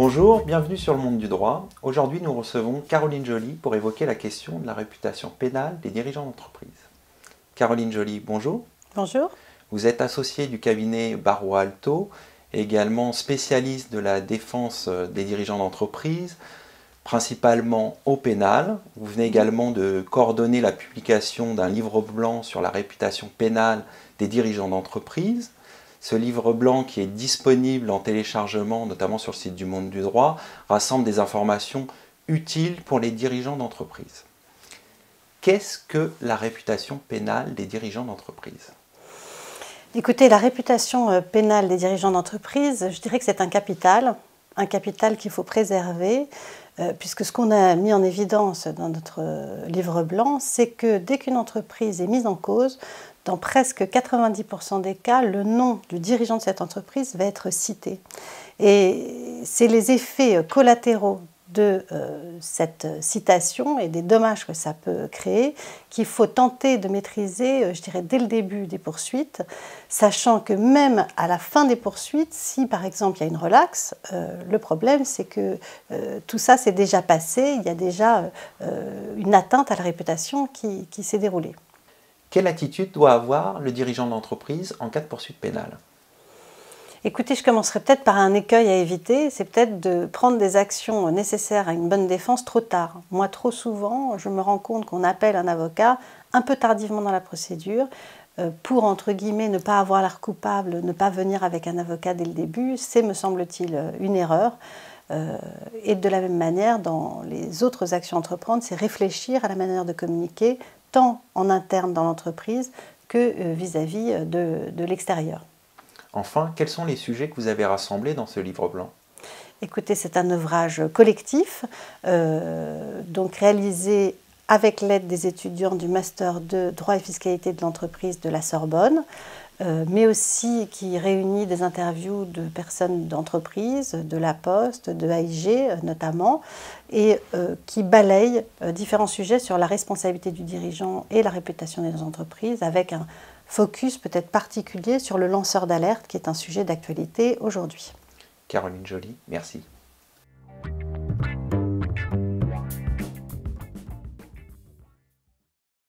Bonjour, bienvenue sur le monde du droit. Aujourd'hui, nous recevons Caroline Joly pour évoquer la question de la réputation pénale des dirigeants d'entreprise. Caroline Joly, bonjour. Bonjour. Vous êtes associée du cabinet Barrois-Alto, également spécialiste de la défense des dirigeants d'entreprise, principalement au pénal. Vous venez également de coordonner la publication d'un livre blanc sur la réputation pénale des dirigeants d'entreprise. Ce livre blanc, qui est disponible en téléchargement, notamment sur le site du Monde du Droit, rassemble des informations utiles pour les dirigeants d'entreprise. Qu'est-ce que la réputation pénale des dirigeants d'entreprise ? Écoutez, la réputation pénale des dirigeants d'entreprise, je dirais que c'est un capital qu'il faut préserver, puisque ce qu'on a mis en évidence dans notre livre blanc, c'est que dès qu'une entreprise est mise en cause, dans presque 90% des cas, le nom du dirigeant de cette entreprise va être cité. Et c'est les effets collatéraux de cette citation et des dommages que ça peut créer qu'il faut tenter de maîtriser, je dirais, dès le début des poursuites, sachant que même à la fin des poursuites, si par exemple il y a une relaxe, le problème c'est que tout ça s'est déjà passé, il y a déjà une atteinte à la réputation qui s'est déroulée. Quelle attitude doit avoir le dirigeant d'entreprise en cas de poursuite pénale ? Écoutez, je commencerai peut-être par un écueil à éviter, c'est peut-être de prendre des actions nécessaires à une bonne défense trop tard. Moi, trop souvent, je me rends compte qu'on appelle un avocat un peu tardivement dans la procédure pour, entre guillemets, ne pas avoir l'air coupable, ne pas venir avec un avocat dès le début. C'est, me semble-t-il, une erreur. Et de la même manière, dans les autres actions à entreprendre, c'est réfléchir à la manière de communiquer, tant en interne dans l'entreprise que vis-à-vis de l'extérieur. Enfin, quels sont les sujets que vous avez rassemblés dans ce livre blanc ? Écoutez, c'est un ouvrage collectif, donc réalisé avec l'aide des étudiants du Master de droit et fiscalité de l'entreprise de la Sorbonne, mais aussi qui réunit des interviews de personnes d'entreprise, de La Poste, de AIG notamment, et qui balaye différents sujets sur la responsabilité du dirigeant et la réputation des entreprises, avec un focus peut-être particulier sur le lanceur d'alerte, qui est un sujet d'actualité aujourd'hui. Caroline Joly, merci.